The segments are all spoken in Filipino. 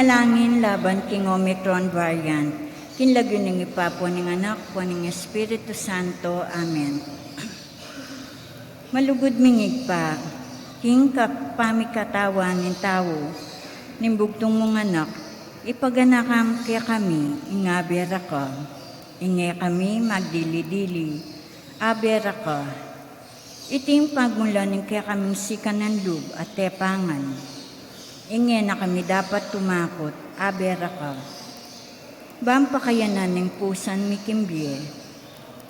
Panalangin laban king Omicron variant. Kinlagyo ng ipapo ng anak po ng Espiritu Santo. Amen. Malugod mingig pa, king pamikatawan ng tao, nimbugtong mong anak, ipaganakam kaya kami, ingabera ka. Inge kami magdili-dili, abera ka. Iting pagmulanin kaya kaming sikan ng lub at tepangan. Inge na kami dapat tumakot, abera ka. Bampakayanan ng pusan mikimbye,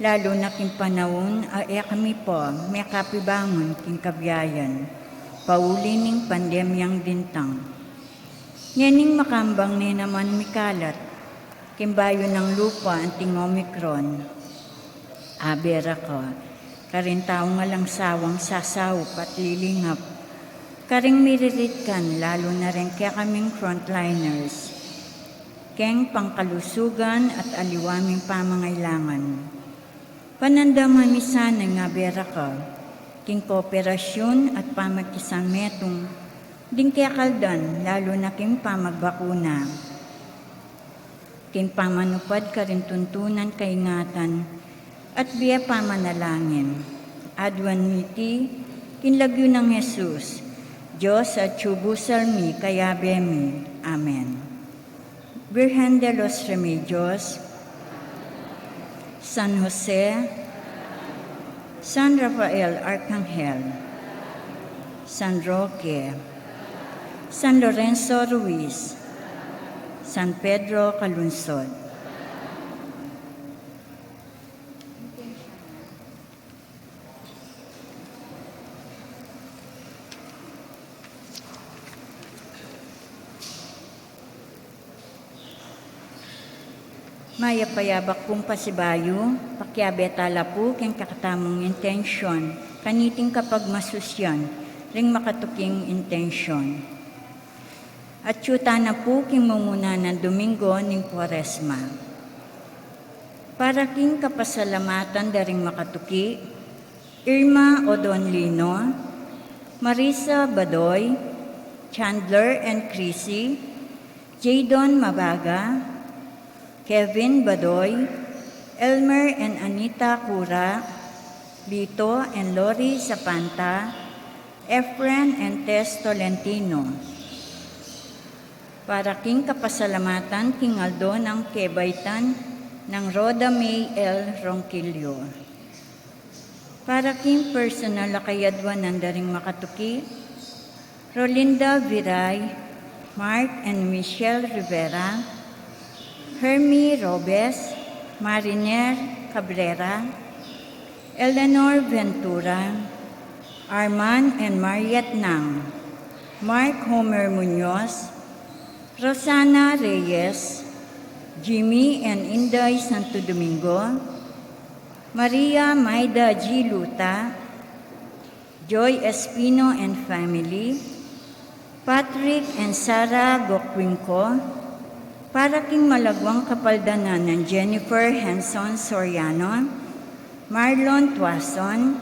lalo na king panahon ay kami po, may kapibangon king kabyayan, pauli ning pandemyang dintang. Nganing makambang ni naman mikalat, kimbayo ng lupa ang ting Omicron, abera ka, karin tao nga lang sawang sasawp at lilingap, karing miririt kan, lalo na rin kaya kaming frontliners, keng pangkalusugan at aliwaming pamangailangan. Panandaman ni sana nga bera ka, king kooperasyon at pamakisametong, ding kaya kaldan, lalo na king pamagbakuna. King pamanupad ka rin tuntunan kaingatan, at biya pamanalangin. Adwan miti, kinlagyo ng Jesus, Diyos at tsubusalmi kaya bemi. Amen. Virgen de los Remedios, San Jose, San Rafael Arcangel, San Roque, San Lorenzo Ruiz, San Pedro Calunsod. Maya payabak pong pasibayo, pakyabetala po keng kakatamong intensyon, kaniting kapag masusyan, ring makatuking intensyon. At syuta na po king mumuna ng Domingo ning Quaresma. Para king kapasalamatan daring makatuki, Irma Odonlino, Marisa Badoy, Chandler and Chrissy, Jadon Mabaga, Kevin Badoy, Elmer and Anita Cura, Lito and Lori Zapanta, Efren and Tess Tolentino. Para king kapasalamatan king Aldo ng Kebaytan ng Roda May L. Ronquillo. Para king personal akayadwan ng daring makatuki, Rolinda Viray, Mark and Michelle Rivera, Hermie Robes, Mariner Cabrera, Eleanor Ventura, Arman and Mariet Nang, Mark Homer Munoz, Rosana Reyes, Jimmy and Inday Santo Domingo, Maria Maida G. Luta, Joy Espino and family, Patrick and Sarah Gokwinko, para king malagwang kapaldanan ng Jennifer Henson Soriano, Marlon Tuason,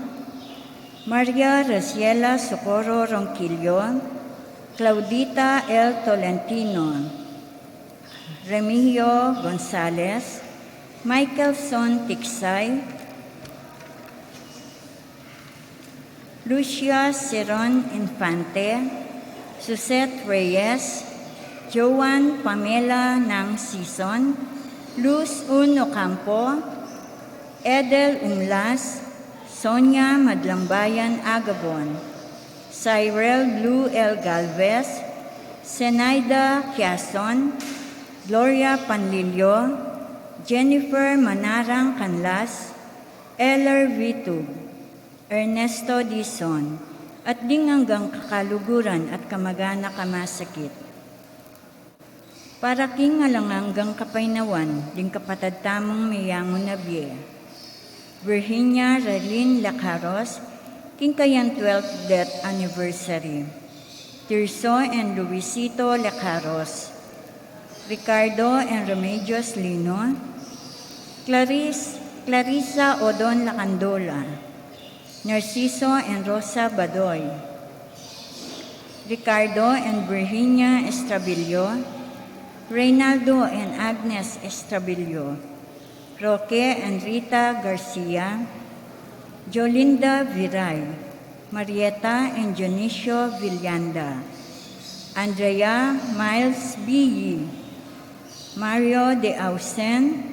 Maria Raciela Socorro Ronquillo, Claudita L. Tolentino, Remigio Gonzalez, Michaelson Tiksay, Lucia Ceron Infante, Suzette Reyes, Joan Pamela ng Sison, Luz Uno Campo, Edel Umlas, Sonia Madlambayan Agabon, Cyril Blue L. Galvez, Zenaida Quiason, Gloria Panlilio, Jennifer Manarang Canlas, Eller Vitug, Ernesto Dizon, at ding hanggang kakaluguran at kamagana kamasakit. Para king alanganggang kapainawan, ding kapatad tamong mayangon na biye. Virginia Ralyn Lacaros, king kayan 12th death anniversary. Tirso and Luisito Lacaros, Ricardo and Remedios Lino, Clarissa Odon Lacandola, Narciso and Rosa Badoy, Ricardo and Virginia Estrabillo, Reynaldo and Agnes Estabillo, Roque and Rita Garcia, Jolinda Viray, Marieta and Dionisio Villanda, Andrea Miles B. Mario de Ausen,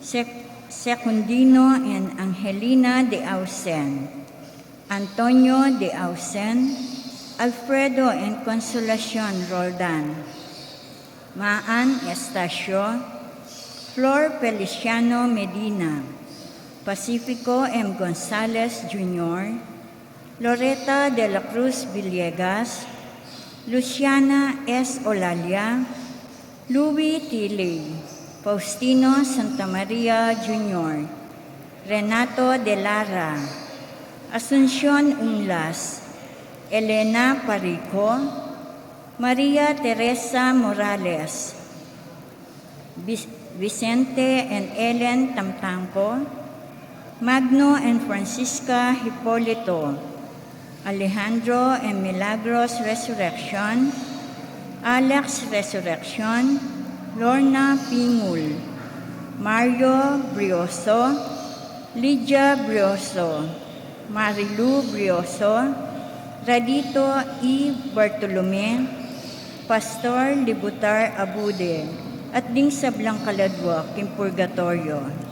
Secundino and Angelina de Ausen, Antonio de Ausen, Alfredo and Consolacion Roldan, Maan Estacio, Flor Feliciano Medina, Pacifico M. Gonzalez Jr., Loretta de la Cruz Villegas, Luciana S. Olalia, Louis Tiley, Faustino Santamaria Jr., Renato de Lara, Asuncion Unlas, Elena Parico, Maria Teresa Morales, Vicente and Ellen Tamtampo, Magno and Francisca Hipolito, Alejandro and Milagros Resurrection, Alex Resurrection, Lorna Pingul, Mario Brioso, Lydia Brioso, Marilu Brioso, Radito E. Bartolome, Pastor Libutar Abude, at ding sa Blancaladwa, Kimpurgatorio.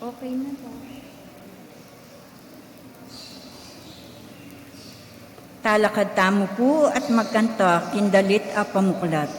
Okay na po. Talakad tamo po at magkanta, kindalit a pamuklat.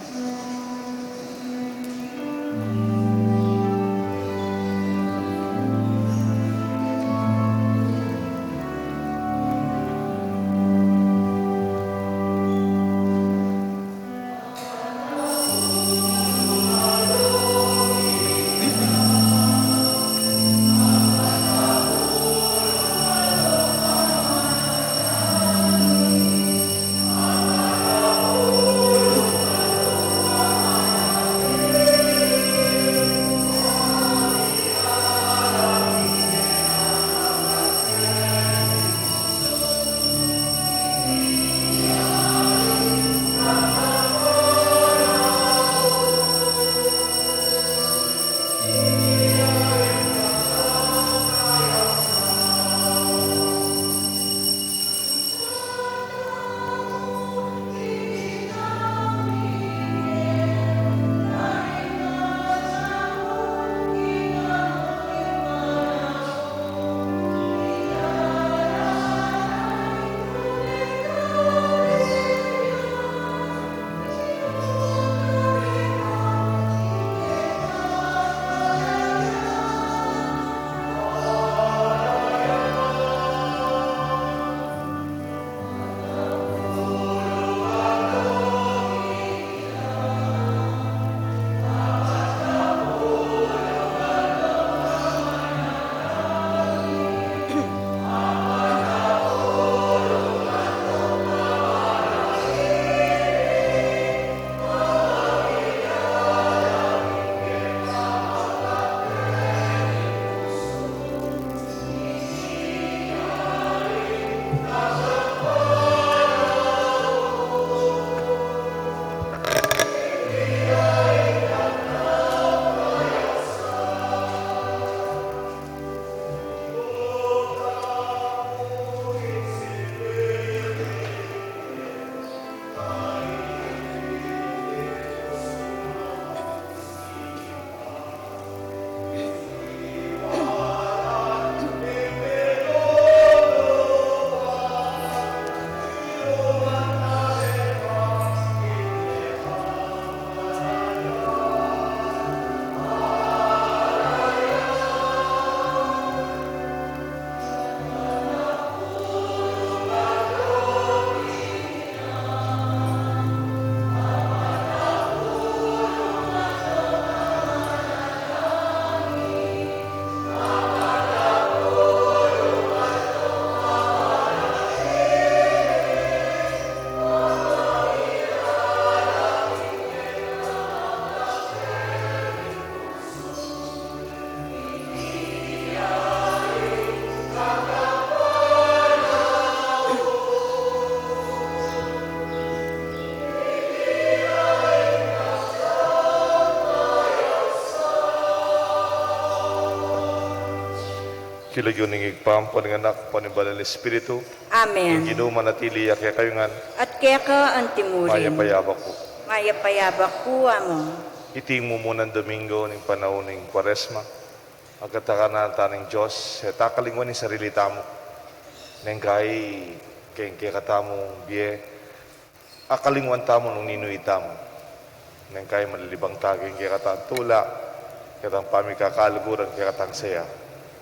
Kilagyo ng igpam, paninganak, panibalan ng Espiritu. Amen. Ginuman at iliyak kaya kayo nga, At kaya ka ang timurin. maya-payabak po. Maya-payabak po amo. Iting mo munang Domingo ng panahon ng Kwaresma. Agkataka na taning Diyos, takalingwan ni sarili tamo. Neng kay katamong biye, akalingwan tamo nung ninuy tamo. Neng kay malilibang taging kaya katang tula, kaya katang pamikakaluguran, kaya katang saya.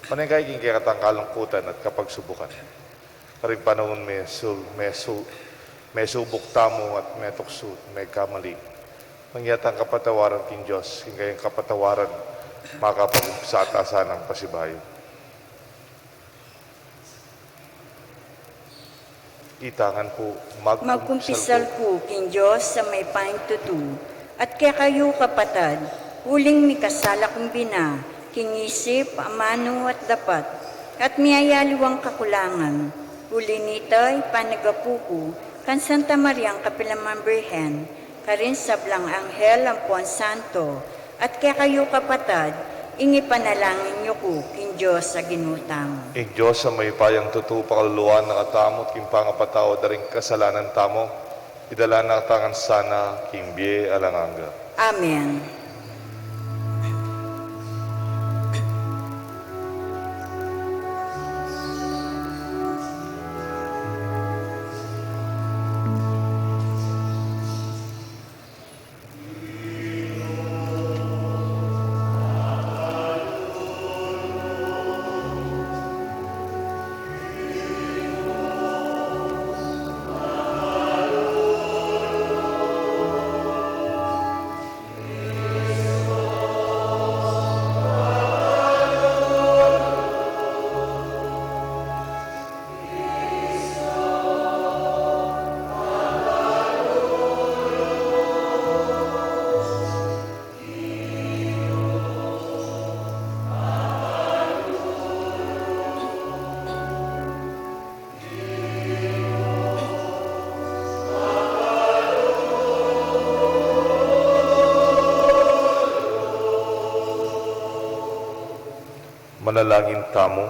Panengkay kaya katang kalungkutan at kapagsubukan. Karing panahon may subok tamo at may tukso, may kamali. Mangyatang kapatawaran king Diyos, kaya kapatawaran makapag sa atasan ng pasibayo. Itangan po, Magkumpisal po, King Diyos, sa may paingtutu. At kaya kayo kapatad, huling mikasala kong bina, kingisip, amano at dapat, at miyayaliwang kakulangan. Huli nito'y panagapuko, kan Santa Maria ang Kapilamang Birhen, karin sa Blang Anghel ang Puan Santo, at kaya kayo kapatad, ingi panalangin niyo ko, King Diyos sa ginutang. Ing Diyos sa may payang tutu pakaluluan ng atamot, king pangapatao daring kasalanan tamo, idala na tangan sana, king biye alanganga. Amen. Manalangin tamo,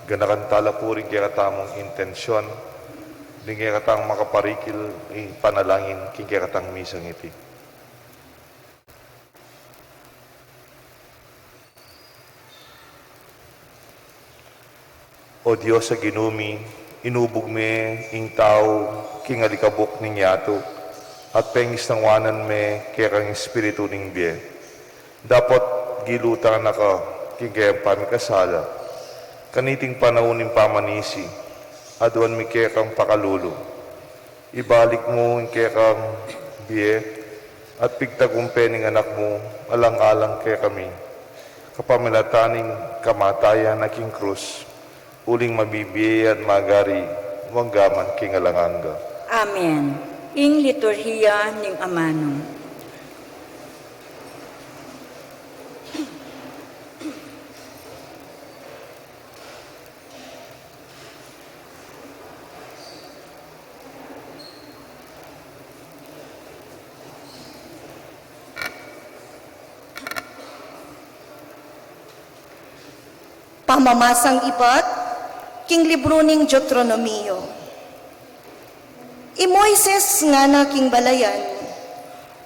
ganakan tala po rin kaya katamong intensyon, din kaya katang makaparikil, panalangin, kaya katang misang iti. O Diyos sa ginumi, inubog me, ing tao, king alikabok ning yato, at pengis ng wanan me, kaya kang espiritu ning biye. Dapat gilutan na ka, kaya pamikasala, kaniting panahon ng pamanisi, aduan mi kaya kang pakalulo. Ibalik mo ang kaya kang biye, at pigtagumpening anak mo, alang-alang kaya kami. Kapamilataning kamatayan na king krus, uling mabibiye at magari, wanggaman king alanganga. Amen. Ing liturhiya ning amano. Pamamasang ibat, king libro ning Deuteronomio. I Moises nga na king balayan,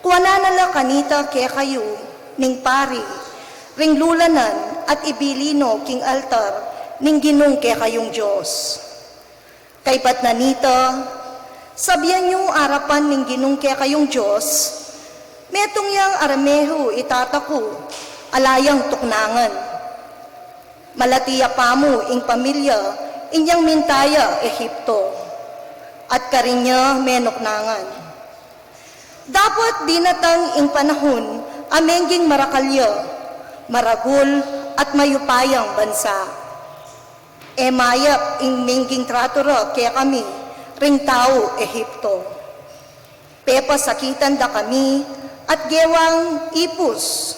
kuwana nala kanita kaya kayo, ning pari, ring lulanan at ibilino king altar, ning ginung kaya kayong Diyos. Kaypat na nita, sabihan niyo arapan ning ginung kaya kayong Diyos, metong yang arameho itataku, alayang tuknangan. Malatiya pa mo ing pamilya, inyang mintaya Ehipto, at karinya menoknangan. Dapat dinatang ing panahon, amengging marakalya, maragul at mayupayang bansa. E mayap ing mengging tratura kaya kami, ring tao Ehipto. Pepa sakitan da kami, at gewang ipus.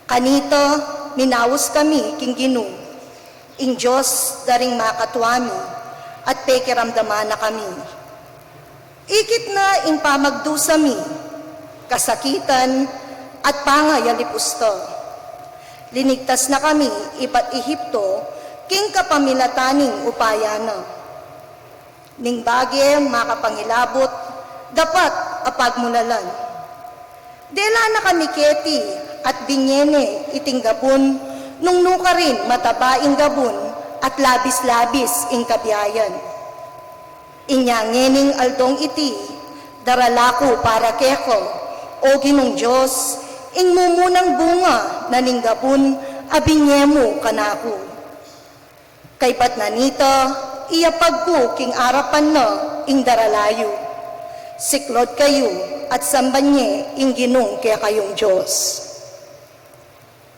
Kanita, minawas kami king ginung, ing Diyos daring makatwami, at pekiramdaman na kami. Ikit na ing pamagdusami, kasakitan at pangayalipusta. Linigtas na kami iba't Ehipto, king kapamilataning upayana. Ning bagay makapangilabot, dapat apagmulalan. Dela na kami keti at binyene iting gabon, nung nuka rin matabaing gabon at labis-labis ing kabiyayan. Inyangening aldong iti, daralako para keko, o ginong Diyos, ing mumunang bunga na ninggabon, abinyemo kanako. Kay ba't nanita, iyapag ko king arapan na ing daralayo. Siklod kayo at sambanye ing ginong kaya kayong Diyos.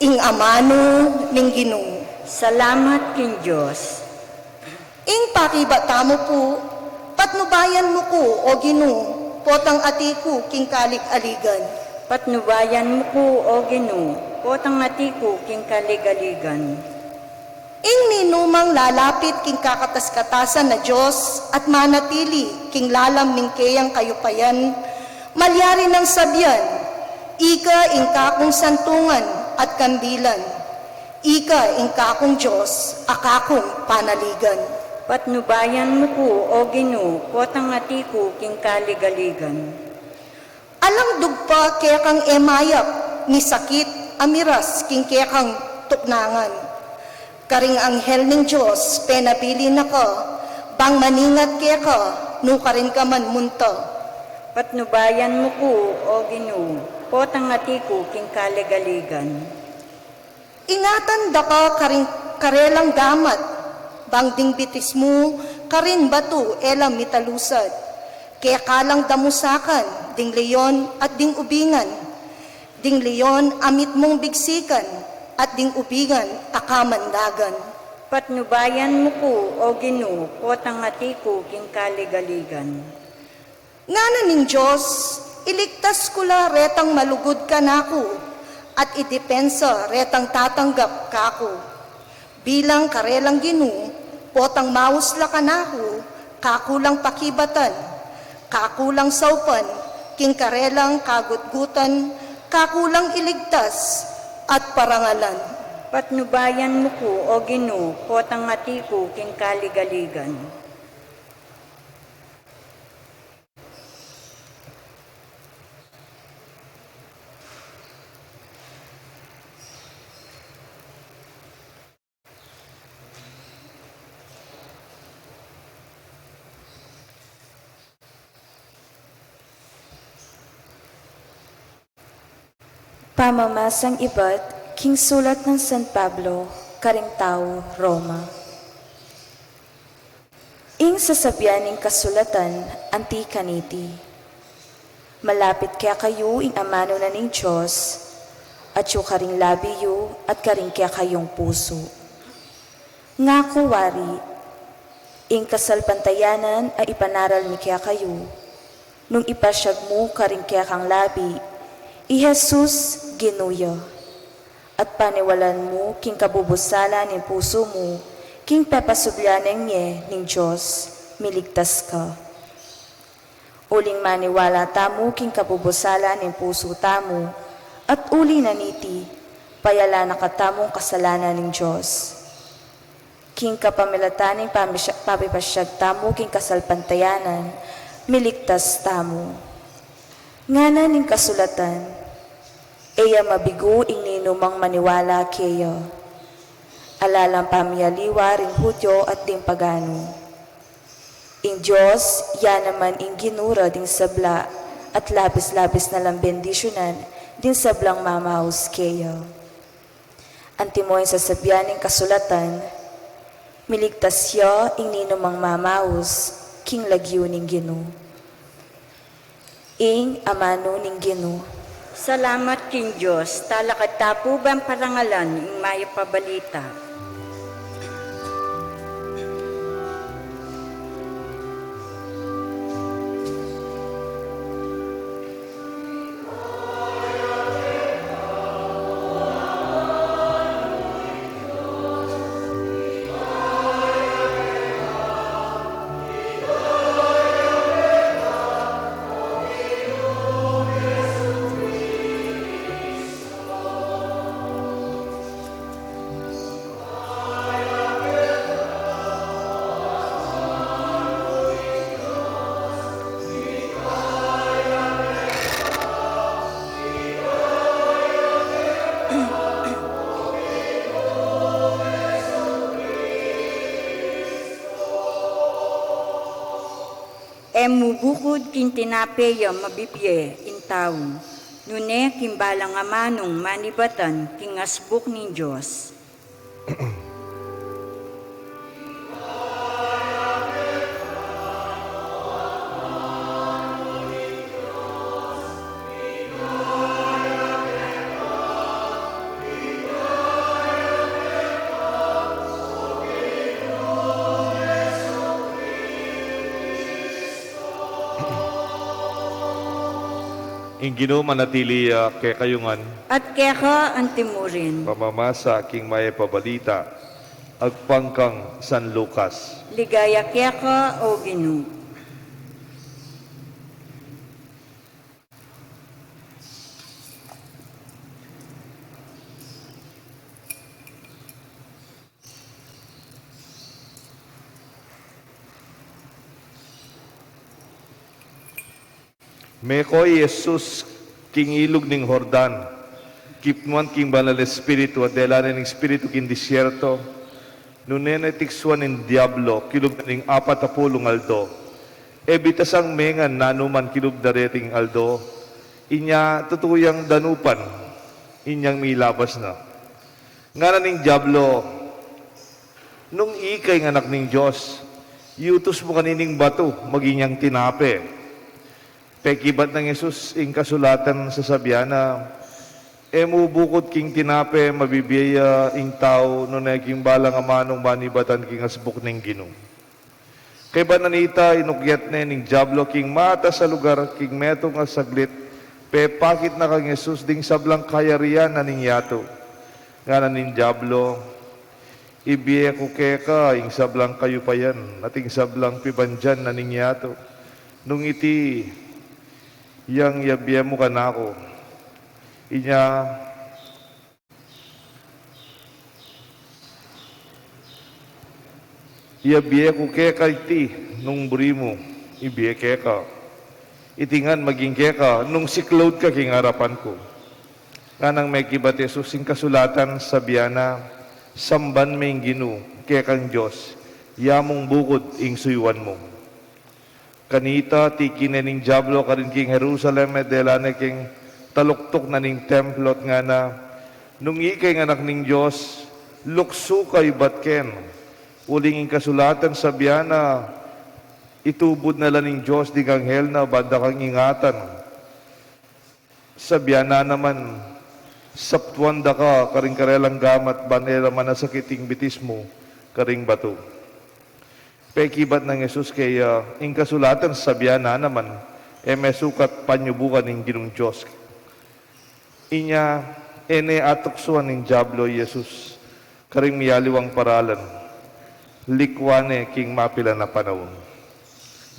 Ing amano ning ginong. Salamat king Diyos. Ing pakibata mo po, patnubayan mo ko o ginong, potang atiku king kalig-aligan. Patnubayan mo ko, O Ginoo, potang atiku king kaligaligan. Ing ninumang lalapit king kakatas-katasan na Diyos at manatili king lalam ning kayang kayupayan, malyari ng sabyan, ika ing kakong santungan at kambilan, ika ing kakong Diyos, akakong panaligan. Patnubayan mo ko, O Ginoo, potang atiku king kaligaligan. Alang dugpa kaya kang emayap, ni sakit amiras king kaya kang tuknangan. Karing anghel ning Diyos, penapili na ka, bang maningat kaya ka, nuka rin ka man munta. Patnubayan mo ko, O Ginoo, potang atiku king kaligaligan. Ingatan da ka karing karelang damat, bang dingbitis mo, karin batu elang mitalusad. Kaya kalang damusakan, ding leyon at ding ubingan. Ding leyon amit mong bigsikan, at ding ubingan akamandagan. Patnubayan mo ko, O Ginoo, potang atiku king kaligaligan. Ngana ning Diyos, iligtas ko la retang malugod ka nako, at idepensa retang tatanggap kako. Bilang karelang Ginoo, potang mausla ka nako, kakulang pakibatan, kakulang saupan, king karelang kagutgutan, kakulang iligtas, at parangalan. Patnubayan mo ko, O Ginoo, potang atiku king kaligaligan. Pamamasang iba't king sulat ng San Pablo, Karingtao, Roma. Ing sasabianing kasulatan, antikaniti. Malapit kaya kayo ing amano na ning Diyos, at yu karing labiyo at karing kaya kayong puso. Nga kuwari, ing kasalpantayanan ay ipanaral mi kaya kayo, nung ipasyag mo karing kaya kang labi, I Jesus ginuyo, at paniwalan mo king kabubusala ng puso mo, king pepasubyanan niya ning Diyos, miligtas ka. Uling maniwala tamo king kabubusala ng puso tamo, at uli na niti, payala na katamong kasalanan ng Diyos. King kapamilataning papipasyag tamo king kasalpantayanan, miligtas tamo. Ngana ning kasulatan, eya mabigo ing ninumang maniwala keyo. Alalang pamiyaliwa ring Hudyo at ding pagano. Ing Diyos, ya naman ing ginura ding sabla at labis-labis na lang bendisyonan din sablang mamaus keyo. Antimoy sa sabyaning kasulatan, miligtas yo ing ninumang mamaus king lagyo ning Ginoo. Ing amano ning Ginoo. Salamat king Diyos, talakad tapuban parangalan, ing mayapabalita. mubukod kin tinapeya mabibye intaw. Nune kimbalang amanong manibatan king asbuk ning Diyos. Ingino manatili kay kayungan, At keka ang timurin. pamamasa king may pabalita, agpangkang San Lucas. Ligaya keka o Ginoo. Mekoy Jesus king ilog ning Hordan, kipnuan king banal espiritu at delanan ning espiritu king disyerto, nunena tiksuan ning diablo, kilub ning 40 aldo, ebitasang mengan nanuman kilub dareting aldo, inya tutuyang danupan, inyang milabas na. Nga ning diablo, nung ikay ng anak ning Diyos, yutos mo kanining bato, maginyang tinape. Pekibat ng Jesus ing kasulatan sa sabyana, mubukod king tinape, mabibiyaya ing tao, no na king balang amanong manibatan king asbuk ning Ginoo. Kay ba nanita, inukyat na ning diablo king mata sa lugar, king metong nga saglit, pakit na kang Jesus ding sablang kayarian na ning yato. Nga na ning diablo, ibiye ko keka, ing sablang kayupayan, at ing sablang pibandyan na ning yato. Nung iti, yang yabiya mo ka na ako. Inya, yabiya ko keka iti, nung buri mo, ibiya keka. Itingan maging keka, nung siklod ka king harapan ko. Kanang may kibat Jesus, sing kasulatan sa biyana, samban may Ginoo, kekang Diyos, yamong bukod ing suywan mo. Kanita, tikin na ning diablo, karin king Jerusalem, delane king taluktok na ning templot nga na, nung ikay nga anak ning Diyos, lukso kay batken, uling ing kasulatan sa biyana, itubod na lang ning Diyos, di anghel na, banda kang ingatan. Sa biyana naman, saptuanda ka, karing karelang gamat, banela man nasakiting bitis mo, karing bato. Pekibat ng Jesus kay ing kasulatan sa biyana naman, may sukat panyubukan ng Ginong Diyos. Inya, atuksuan ng diablo Jesus, karing miyaliwang paralan, likwane king mapila na panahon.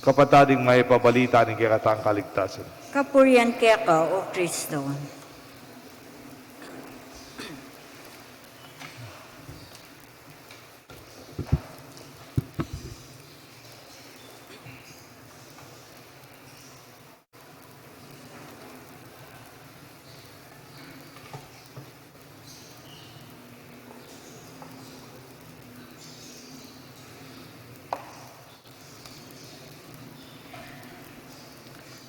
Kapatading may pabalita ng kikatang kaligtasan. Kapurian keka o Kristo.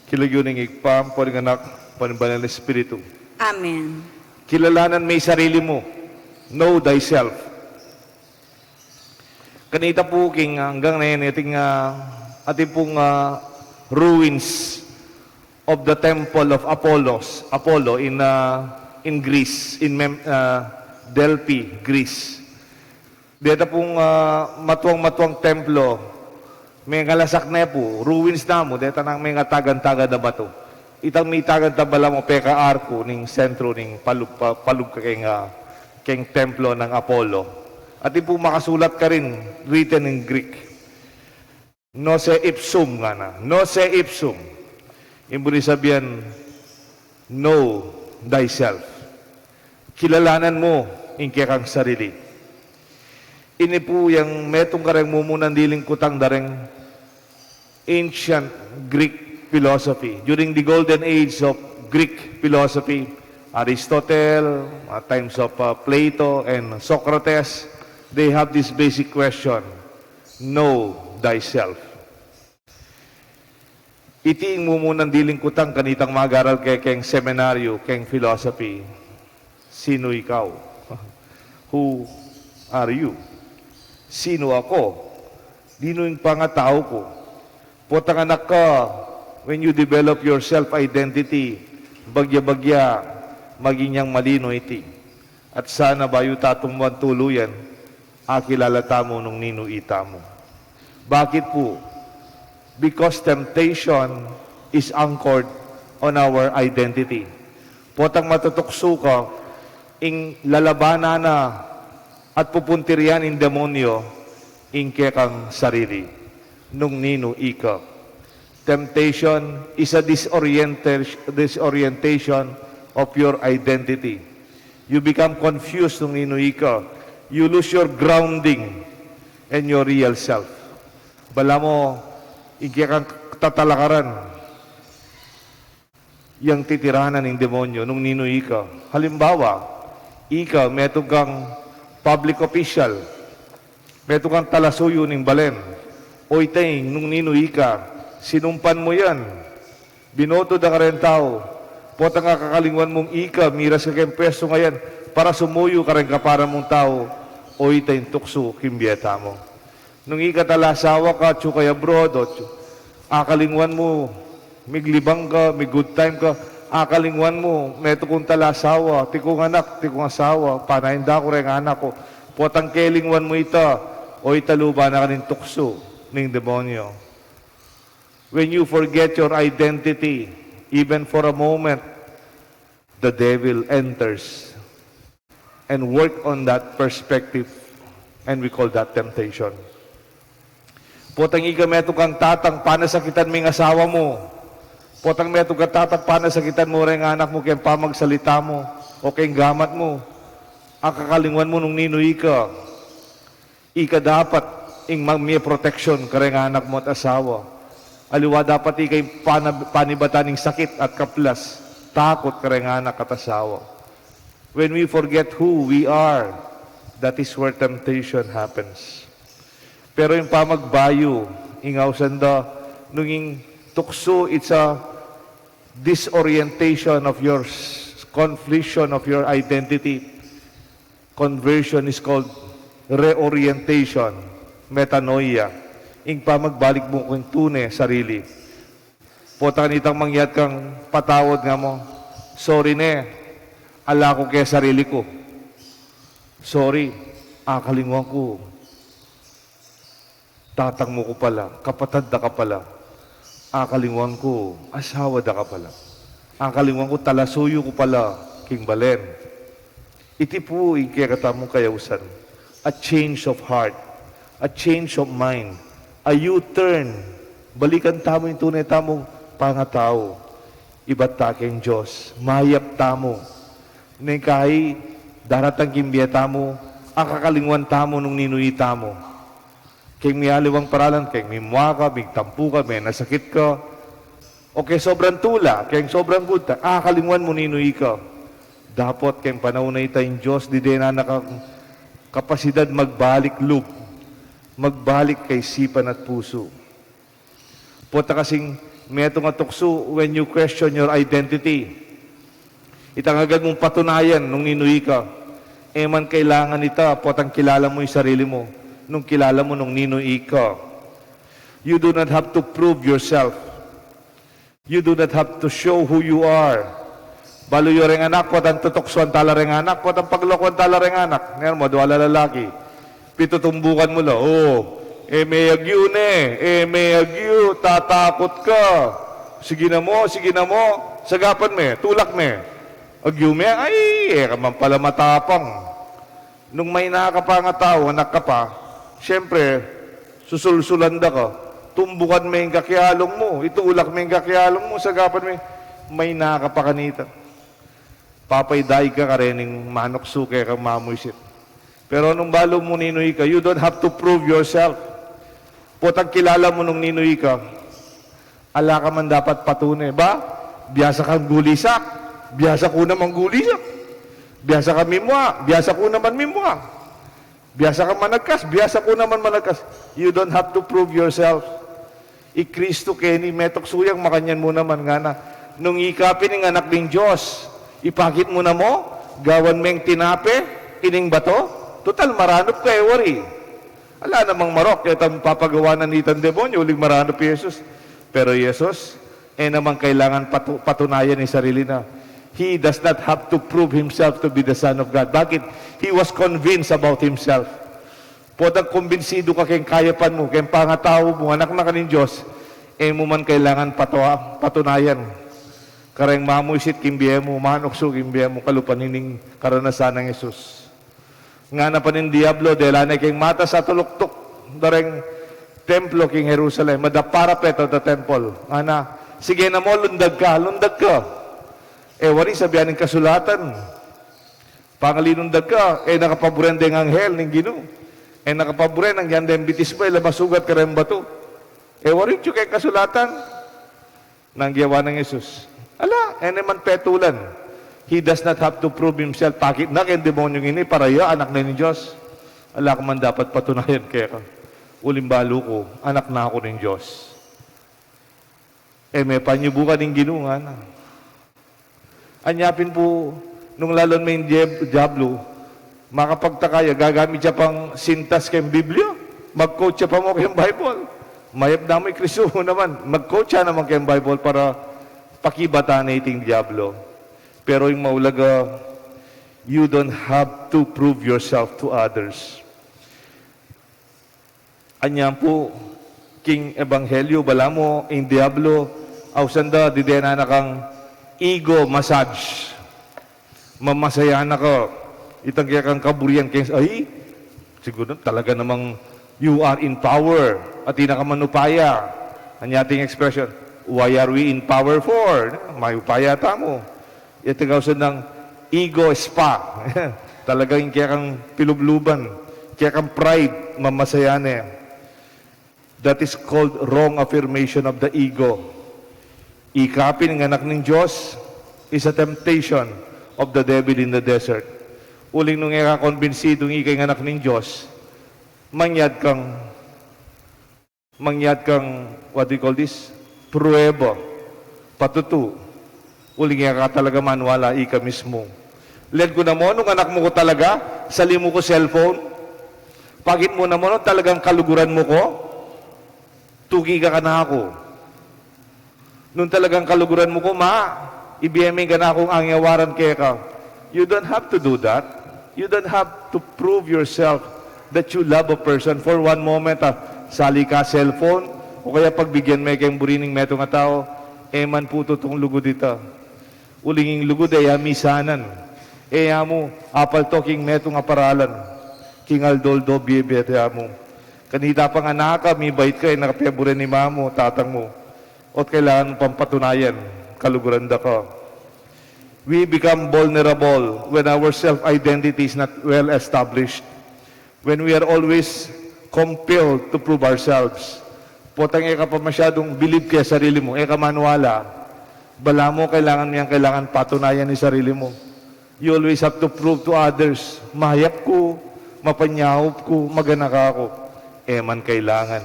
Kilagyo ng igpam, anak, panbanal na Espiritu. Amen. Kilalanan may sarili mo. Know thyself. Kanita po king hanggang na yan, ating pong ruins of the temple of Apollo in Greece, in Delphi, Greece. Dito pong matuwang templo, may ngalasak na po, ruins na mo, dito nang may tagan-tagan na bato. Itang may tagan-tabala mo, peka arko, ning sentro, ning palug ka keng templo ng Apollo. At po makasulat ka rin, written in Greek. Nose ipsum nga na. Nose ipsum. Imbuli sabihan, know thyself. Kilalanan mo, ingke kang sarili. Ini po yung metong kareng mumunan diling kutang dareng ancient Greek philosophy. During the golden age of Greek philosophy, Aristotle, at times of Plato and Socrates, they have this basic question, know thyself. Itiing mo munang diling kutang kanitang magaral keng seminaryo, keng philosophy. Sino ikaw? Who are you? Sino ako? Dino yung pangatao ko. Potang anak ka, when you develop your self-identity, bagya-bagya, maging niyang malino iti. At sana bayo tatumuan tuluyan, akilalata mo nung ninuita mo. Bakit po? Because temptation is anchored on our identity. Potang matutukso ka, ing lalabana na at pupuntirian in demonyo, ingke kang sarili, nung nino ika. Temptation is a disorientation of your identity. You become confused nung nino ika. You lose your grounding and your real self. Bala mo, ingke kang tatalakaran, yang titiranan ng demonyo nung nino ika. Halimbawa, ika, meto kang public official, meto kang talasuyo ng balen, o itay, nung ninuy ka, sinumpan mo yan, binoto da ka rin tao, potang nga kakalingwan mong ika, miras ka kayong pwesto ngayon, para sumuyo ka rin kapara mong tao, o itay, tukso, kimbyeta mo. Nung ika talasawa ka, tsukay abroad, o akalingwan mo, miglibang ka, may good time ka, akalingwan mo, meto kong talasawa, tikong anak, tikong asawa, panahinda ko rin anak ko, potang kelingwan mo ita, o italuba na kanin tukso ng demonyo. When you forget your identity, even for a moment, the devil enters and work on that perspective, and we call that temptation. Potang ika meto kang tatang, panasakitan mo yung asawa mo, potang meto ka tatakpa na sakitan mo rin anak mo kayang pamagsalita mo o kayang gamat mo. Ang kakalingwan mo nung ninuy ka. Ika dapat ing may protection ka rin anak mo at asawa. Aliwa dapat ikay panibatan ng sakit at kaplas. Takot ka rin anak at asawa. When we forget who we are, that is where temptation happens. Pero yung pamagbayo, ingaw sanda, nung tukso, it's a disorientation of your confliction of your identity. Conversion is called reorientation, metanoia. Ing pamagbalik mo kung tune, sarili. Potan itang mangyat kang patawad nga mo. Sorry ne, ala ko kaya sarili ko. Sorry, akalingwan ko. Tatang mo ko pala, kapatad na ka pala. Akalingwan ko, asawa da ka pala. Akalingwan ko, talasuyo ko pala, king balen. Iti po, ikikata mo kayausan. A change of heart, a change of mind, a U-turn. Balikan tamo yung tunay tamong pangatao. Iba't taking Diyos, mayap tamo. Nang kahit daratang kimbiya tamo, akakalingwan tamo nung ninuyi tamo. Kaya may aliwang paralan, kaya may muha ka, may tampu ka, may nasakit ka. O kaya sobrang tula, kaya sobrang guta, kalimwan mo ninuy ka. Dapat kaya panahon na itayong Diyos, di din na kapasidad magbalik loob, magbalik kay sipan at puso. Pota kasing may itong atukso when you question your identity. Itangagad mong patunayan nung ninuy ka. Man kailangan ita, potang kilala mo yung sarili mo. Nung kilala mo nung ninuy ka. You do not have to prove yourself. You do not have to show who you are. Balo yung ring anak, potang tutuksuan tala ring anak, potang paglokohan tala ring anak. Ngayon mo, duwala lalaki. Pitutumbukan mo lang, may agyo may agyo, tatakot ka. Sige na mo, sagapan me, tulak me. Agyo me, kaman pala matapang. Nung may nakakapanga tao, anak ka pa, siyempre, susulsulanda ka, tumbukan mo yung kakyalong mo, ituulak mo yung kakyalong mo, sagapan mo, may nakapakanita. Papayday ka karening manok suke kang mamuisit. Pero nung balo mo ninuy ka, you don't have to prove yourself. Potang kilala mo nung ninuy ka, ala ka man dapat patunay. Ba? Biyasa kang gulisak, biyasa ko naman gulisak. Biyasa ka mimwa, biyasa ko naman mimwa. Biyasa ka managkas, biyasa ko naman managkas. You don't have to prove yourself. Kristo Kenny, metok suyang makanyan mo naman nga na. Nung ikapin ng anak ng Diyos, ipakit mo na mo, gawan meng tinape, ining bato, total maranop ka wari. Ala namang marok, kaya tam papagawa na nitan demonyo, uling maranop Jesus. Pero Jesus, naman kailangan patunayan ni sarili na. He does not have to prove himself to be the Son of God. Bakit? He was convinced about himself. Potang kumbinsido ka kayong kayapan mo, kayong pangatao mo, anak na ka ng Diyos, mo man kailangan patunayan. Karang mamuisit kimbiye mo, manokso kimbiye mo, kalupanining karanasan ng Jesus. Nga na pa ng Diablo, dahil anay kayong mata sa tuluktok, dareng templo king Jerusalem, the parapet of the temple. Ana, sige na mo, lundag ka. Wari sabihan ng kasulatan. Pangalinundag ka, nakapaburen ng anghel ng Ginoo. Nakapaburen ng yandem bitis mo, labasugat ka rin bato. Wari siya kay kasulatan. Nang giyawa ng Jesus. Ala, naman petulan. He does not have to prove himself. Pakit na kayong demonyong ini, para ya, anak na ni Diyos. Ala ka man dapat patunayan kaya ka. Ulimbalo ko, anak na ako ng Diyos. May panyubukan ng ginungan. Anyapin po, nung lalon may Diablo, makapagtakaya, gagamit siya pang sintas kayong Biblia. Mag-quote siya pa mo kayong Bible. Mayap na mo Kristo naman. Mag-quote siya naman kayong Bible para pakibata na iting Diablo. Pero yung maulaga, you don't have to prove yourself to others. Anyang po, King Ebanghelyo, bala mo, yung Diablo, ausanda, didena na kang ego massage. Mamasaya na ka. Itagya kang kaburian kaya, ay, siguro talaga namang you are in power at di na ka manupaya. Ang ating expression, why are we in power for? May upaya tamo. Ito gawin ng ego spa. Talagang kaya kang pilubluban, kaya kang pride, mamasayane. That is called wrong affirmation of the ego. Ikapin ng anak ng Diyos is a temptation of the devil in the desert. Uling nung ika-konbinsidong ikay ng anak ng Diyos, mangyad kang, what do you call this? Prueba, patutu. Uling ka talaga manwala, ika mismo. Led ko na mo, nung anak mo ko talaga, sali mo ko cellphone, pagit mo na mo, nung talagang kaluguran mo ko, tugi ka na ako. Nung talagang kaluguran mo ko, ibiyeming ka na akong angyawaran kaya ka. You don't have to do that. You don't have to prove yourself that you love a person for one moment. Sali ka cellphone, o kaya pagbigyan may kayong burining meto nga tao, man po tutong lugod dito. Ulinging lugod ay misanan. Mo, apal to king meto nga paralan. King Aldoldo, biyebete mo. Kanita pang anak ka, may bait ka, nakapeburin ni mamo, tatang mo. At kailangan pampatunayan, kaluguran da ka. We become vulnerable when our self-identity is not well established. When we are always compelled to prove ourselves. Potang ka pa masyadong believe kaya sarili mo, ka manwala. Bala mo, kailangan patunayan ni sarili mo. You always have to prove to others, mahayap ko, mapanyahop ko, maganak ako. Man kailangan.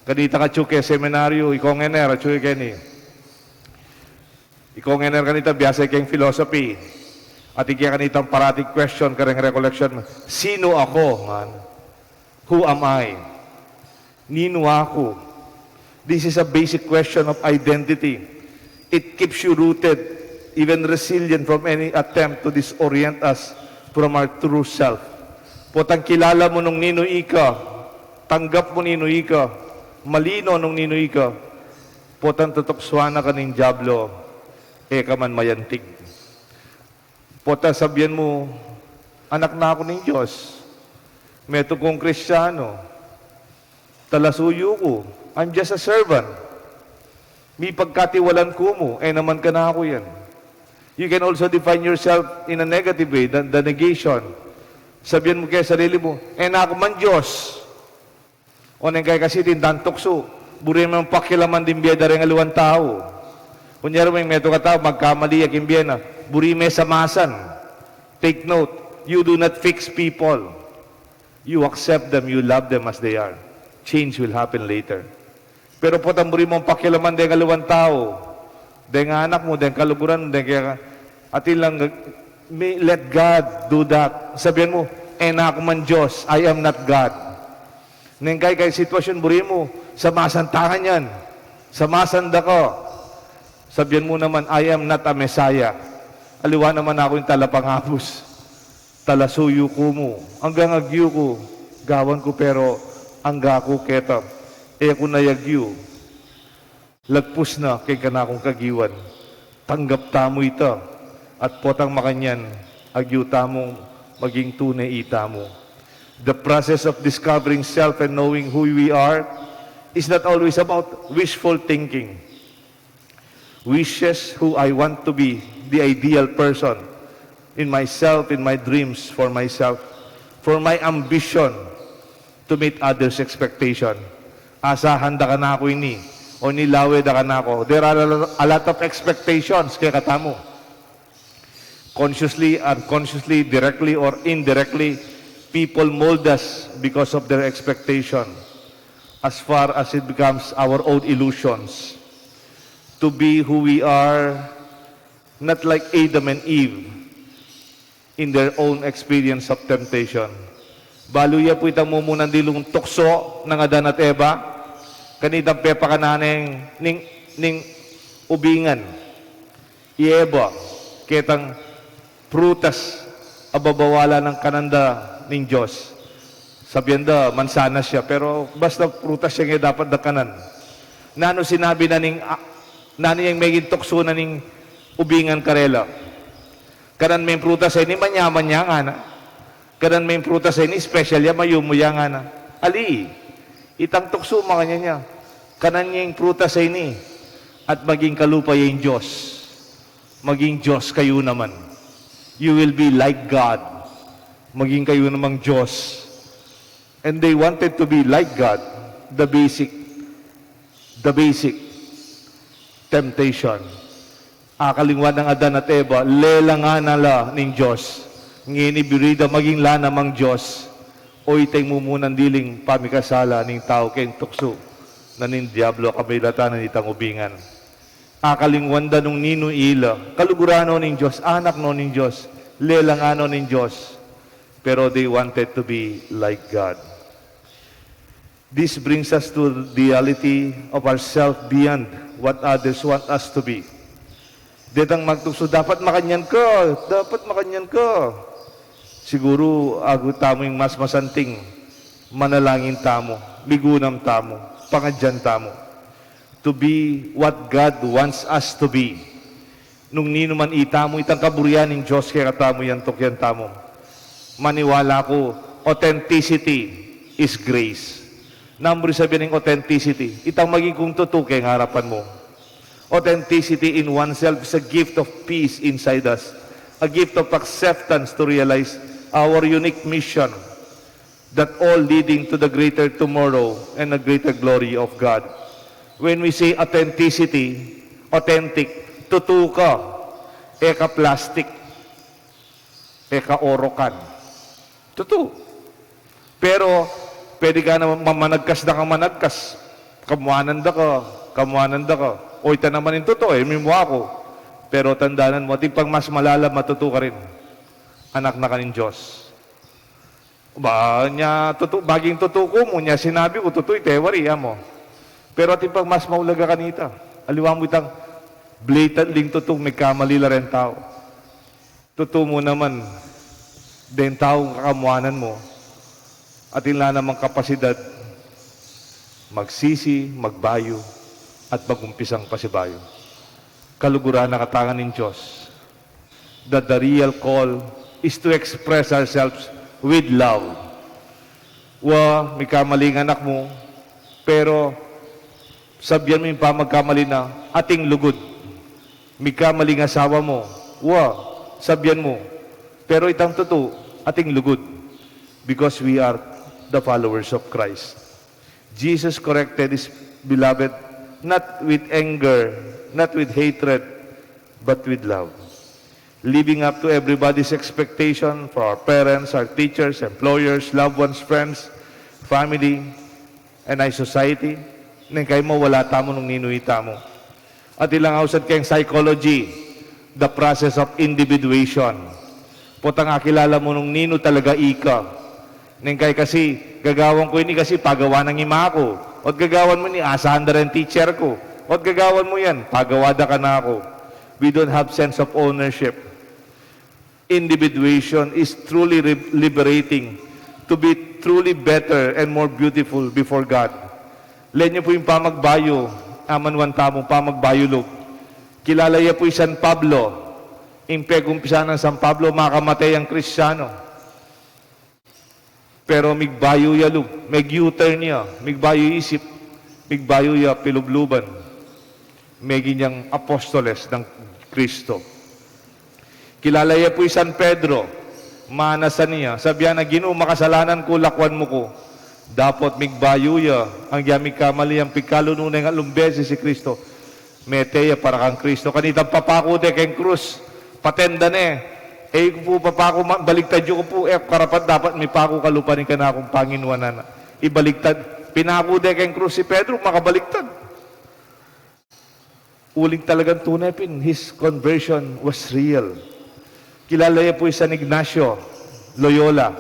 Kanita ka chuke seminaryo, ikaw ngener, chuke keni. Ikaw ngener kanita, biyasa kayong philosophy. At ikaya kanitang parating question, kareng recollection, sino ako, man? Who am I? Nino ako? This is a basic question of identity. It keeps you rooted, even resilient from any attempt to disorient us from our true self. Potang kilala mo nung nino ika, tanggap mo nino ika, malino nung nino ika, potang tutukswana ka ng Diablo, ka man mayantig. Potang sabihan mo, anak na ako ng Diyos, meto kong Kristiyano, talasuyo ko, I'm just a servant. May pagkatiwalan ko mo, naman ka na ako yan. You can also define yourself in a negative way, the negation. Sabihan mo kaya sarili mo, na ako man Diyos. O nang kaya kasi tindantokso, buri mo pakilaman din biya daring aluan tao. Kunyari mo yung meto ka tao, magkamali aking biya na, buri may samasan. Take note, you do not fix people. You accept them, you love them as they are. Change will happen later. Pero potamburi mo ang pakialaman din kalawang tao. Dahil nga anak mo, dahil kaluguran mo, dahil kaya atin lang, let God do that. Sabihan mo, enak man Diyos, I am not God. Nang kay sitwasyon, buri mo, samasantangan yan. Samasanda ko. Sabihan mo naman, I am not a Messiah. Aliwa naman ako yung talapangapos. Talasuyo ko mo. Hanggang agyo ko. Gawan ko pero angga ko keta. Ako nayagyo. Lagpus na kay kanakong kagiwan. Tanggap tamo ito. At potang makanyan, agyo tamong maging tunay ita mo. The process of discovering self and knowing who we are is not always about wishful thinking. Wishes who I want to be, the ideal person in myself, in my dreams, for myself, for my ambition to meet others' expectation. Asahan da ka na ako ini, o nilawe da ka na ako. There are a lot of expectations kaya katamo. Consciously, unconsciously, directly or indirectly, people mold us because of their expectation as far as it becomes our own illusions. To be who we are, not like Adam and Eve in their own experience of temptation. Baluya po itang mumunan dilong tukso ng Adan at Eva, kanitang pepa kananeng ning ubingan. Ieba, ketang prutas ababawala ng kananda ng Diyos. Sabihan da, mansanas siya, pero basta prutas siya nga dapat da kanan. Nano sinabi na ning, nano yung may tukso na ning ubingan karela. Kanan may prutas ay ni manyaman niya nga na. Kanan may prutas ay ni special ya mayumuya nga na. Ali, itang tukso makanya niya. Kanan niya yung prutas ay ni. At maging kalupay yung Diyos. Maging Diyos kayo naman. You will be like God. Maging kayo namang Diyos. And they wanted to be like God. The basic temptation. Akalingwan ng Adan at Eva, lela nga nala ng Diyos. Nginibirida maging lana mang Diyos. O itay mumunan diling pamikasala ng tao kayong tukso na ning Diablo kabilatan ng itang ubingan. Akalingwan da nung nino ila, kalugurano ng Diyos, anak no ng Diyos, lelang ano ng Diyos. Pero they wanted to be like God. This brings us to the reality of ourselves beyond what others want us to be. Detang magtukso, dapat makanyan ka, dapat makanyan ka. Siguro, ago tamo yung mas masanting, manalangin tamo, bigunam tamo, pangadyan tamo. To be what God wants us to be. Nung nino man itamo, itang kaburian ng Diyos, kaya katamo yan, tukyan tamo. Maniwala ko, authenticity is grace. Number sabihin ng authenticity, itang maging kung tutuke ng harapan mo. Authenticity in oneself is a gift of peace inside us, a gift of acceptance to realize our unique mission, that all leading to the greater tomorrow and the greater glory of God. When we say authenticity, authentic, tutuka, eka plastic, eka orokan. Totoo. Pero, pwede ka na mamanagkas na kang managkas. Kamuanan da ka. O ita naman yung totoo, mimwa ko. Pero tandaanan mo, tipang mas malala, matuto ka rin. Anak na ka ng Diyos. Ba, niya, baging tutuko mo, niya sinabi ko, tutoy, tewari, mo. Pero tipang mas maulaga ka nita. Aliwa mo itang blatantly tutong nagkamalila rin tao. Totoo mo naman, din taong kakamuanan mo, at ila namang kapasidad, magsisi, magbayo, at magumpisang pasibayo. Kaluguran na katangan ng Diyos. That the real call is to express ourselves with love. May kamaling anak mo, pero sabihan mo yung pamagkamali na ating lugod. May kamaling asawa mo, sabihan mo, pero itang totoo, ating lugod. Because we are the followers of Christ. Jesus corrected his beloved not with anger, not with hatred, but with love. Living up to everybody's expectation for our parents, our teachers, employers, loved ones, friends, family, and our society. Nang kayo mo, wala tamo nung ninuita mo. At ilang ausad kayong psychology, the process of individuation. Putang akilala mo nung nino talaga ika. Nang kayo kasi, gagawan ko ini kasi pagawa ng ima ko. At gagawan mo ni asahan na rin teacher ko. At gagawan mo yan, pagawada ka na ako. We don't have sense of ownership. Individuation is truly liberating to be truly better and more beautiful before God. Len niyo po yung pamagbayo, aman wan tamong pamagbayo loob. Kilala niya po yung San Pablo. Impekumpisa ng San Pablo, makamatay ang Kristiyano. Pero migbayo ya loob, meg-U-turn niya, migbayo isip, migbayo ya pilubluban. Megin niyang apostoles ng Kristo. Kilala niya po yung San Pedro, manasan niya. Sabihan na, Ginoo, makasalanan ko, lakwan mo ko. Dapat migbayo ya, ang yamig kamali, ang pigkalununay nga lumbesi si Kristo. Meteya para kang Kristo. Kanitang papako de keng krus, patenda ne. Po papako, baligtad ko po, karapat dapat may pako kalupanin ka na akong Panginoon. Ibaligtad. Pinako de keng krus si Pedro, makabaliktad. Uling talagang tunay pin, his conversion was real. Kilala niya po yung San Ignacio, Loyola.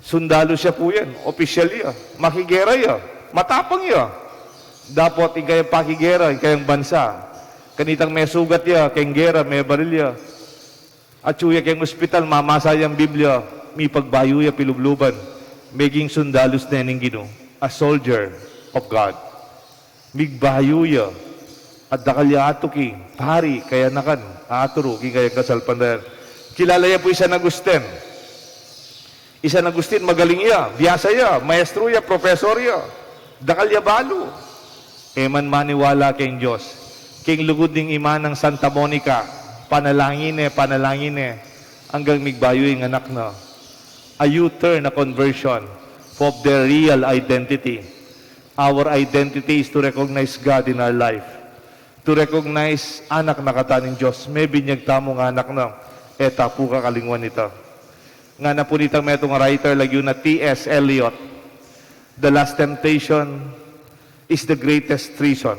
Sundalo siya po yan, opisyal niya, makigera niya, matapang niya. Dapat ikayang pakigera, ikayang bansa. Kanitang may sugat niya, kayang gera, may baril niya. At suya kayang ospital, mamasa yung Biblia, may pagbayo niya, pilubluban. Maging sundalos na yung Ginoo, a soldier of God. Migbayo niya. At dakalya ato ki, pari, kaya nakan, aturo, ki kaya kasalpandayan. Kilala niya po San Agustin. San Agustin, magaling iya, biyasa iya, maestro iya, profesor iya, dakalya balo. Eman maniwala kayong Diyos. King lugod ng ima ng Santa Monica, panalangin hanggang migbayo yung anak na. A U-turn, a conversion of their real identity. Our identity is to recognize God in our life. To recognize anak na kataning Diyos. May binyag tamong anak na, eta po kakalingwan ito. Nga na po nitang metong writer lagi na T.S. Eliot. The last temptation is the greatest treason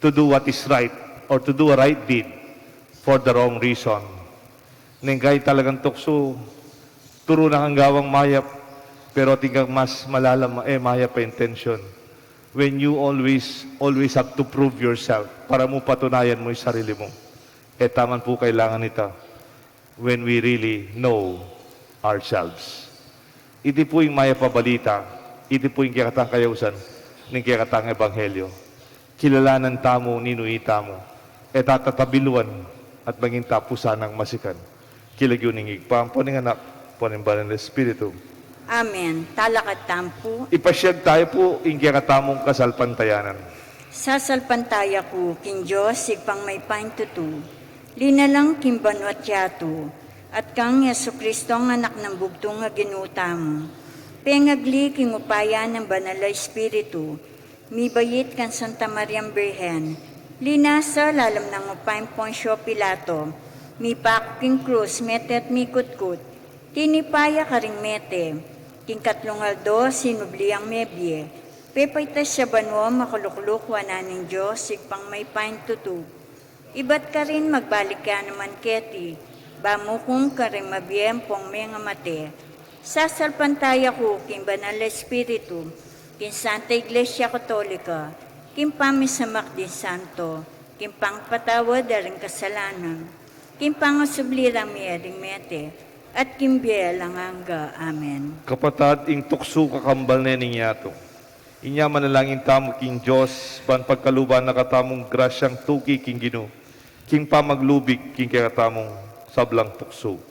to do what is right or to do a right deed for the wrong reason. Nengkay talagang tukso, turo na kang gawang mayap, pero tingkang mas malalam, mayap pa intention. When you always have to prove yourself para mo patunayan mo yung sarili mo. Taman po kailangan ito when we really know ourselves. Iti po yung maya pabalita, iti po yung kiyakatang kayausan, ng kiyakatang ebanghelyo. Kilalanan tamo, ninuita mo, tatatabiluan at maging tapusan ng masikan. Kilagyo ning igpam, po ning anak, po ning banal na Espiritu. Amen. Talakat tampo. Ipasyag tayo po yung kiyakatamong kasalpantayanan. Sasalpantaya ko, kin Diyos, sigpang may paintutu. Linalang kimbano at yato. At kang Yesu Kristo ang anak ng bugtong nga ginutam. Pengagli king upaya ng banal na Espiritu. Mibayit kan Santa Mariam Birhen. Linasa lalam ng upayang Poncio Pilato. Mipako king krus, mete at mikutkut. Tinipaya ka ring mete. King katlungaldo, sinubli ang mebye. Pepaytas siya banwa, makulukluk, wananing Diyos, sigpang may paintutu. Ibat ka rin magbalik ka naman keti. Bamukong ka rin mabiyempong may nga mate. Sasalpantaya ko, king banal na Espiritu, king Santa Iglesia Katolika, king pamisamak din santo, king pangpatawad daring kasalanan, king pangasublirang miyaring mete, at kimbiel ang hangga. Amen. Kapatad, ing tukso kakambal na ninyato. Inya manalangin tamo king Diyos, ban pagkaluban na katamong grasyang tuki king Ginoo, king pamaglubig king katamong sablang tukso.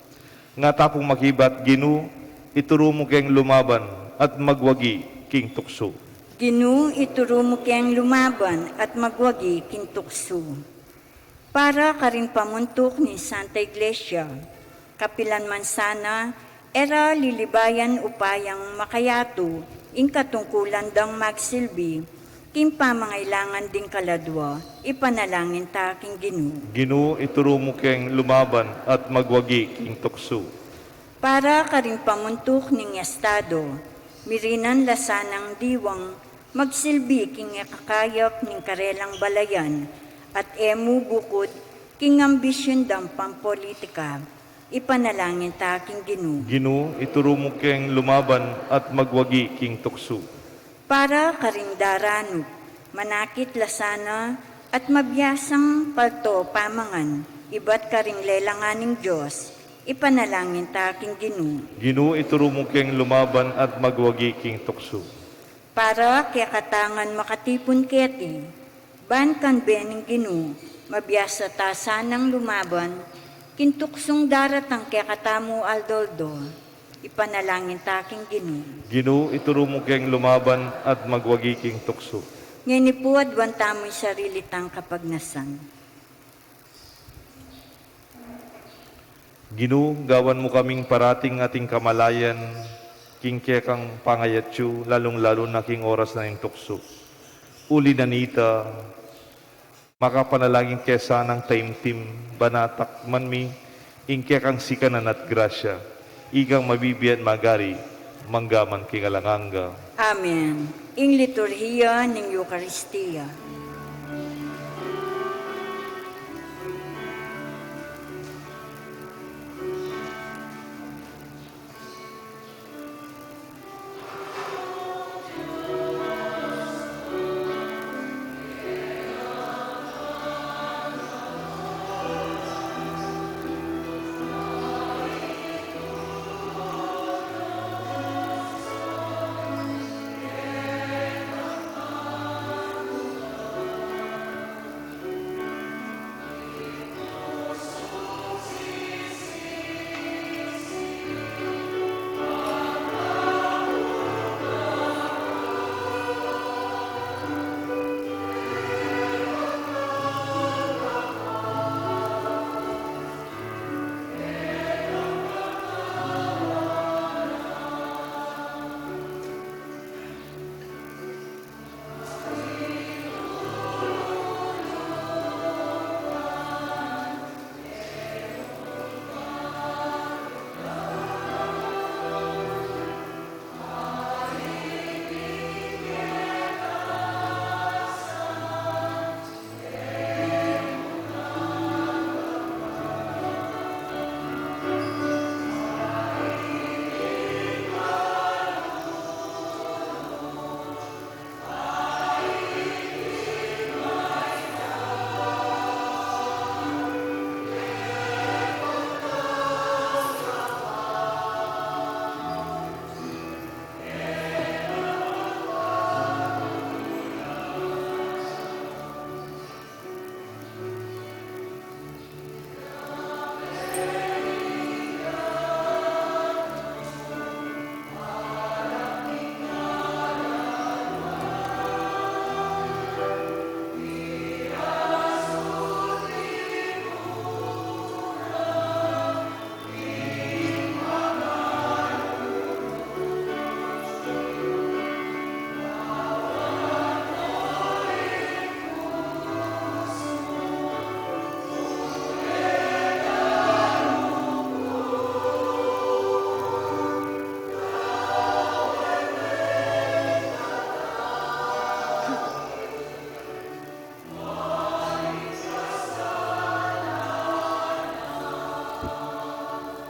Nga tapong makibat, Ginoo, ituro mo kayang lumaban at magwagi king tukso. Ginoo, ituro mo kayang lumaban at magwagi king tukso. Para ka rin pamuntok ni Santa Iglesia, kapilan man sana, era lilibayan upayang makayato, ing katungkulan dang magsilbi, king pamangailangan ding kaladwa, ipanalangin ta king Ginoo. Ginoo, ituro mo kayang lumaban at magwagi king tukso. Para ka rin pamuntok ning estado, mirinan lasanang diwang, magsilbi king kakayap ning karelang balayan, at emu bukod king ambisyon dam pampolitika, ipanalangin ta king Ginoo. Ginoo, ituro mo keng lumaban at magwagi king tukso. Para karindaranok, manakit lasana, at mabiyasang palto pamangan, iba't karing lelanganing Diyos, ipanalangin ta king Ginoo. Ginoo, ituro mo keng lumaban at magwagi king tukso. Para kaya katangan makatipon keti, ban kan bening Ginoo, mabiyasa ta sanang lumaban, kintuksong daratang kaya katamu aldoldo, ipanalangin ta king Ginoo. Ginoo, ituro mo keng lumaban at magwagi king tukso. Ngayon ipuad tamo'y sarili tang kapagnasan. Ginoo, gawan mo kaming parating ating kamalayan, king kekang pangayatyo, lalong-lalo na king oras na yung tukso. Uli na nita, makapanalangin kesa ng taimtim, banatak man mi, ing kekang sikanan at grasya, igang mabibiyan magari, manggaman king alanganga. Amen. Ing liturhiya ng Eucharistia.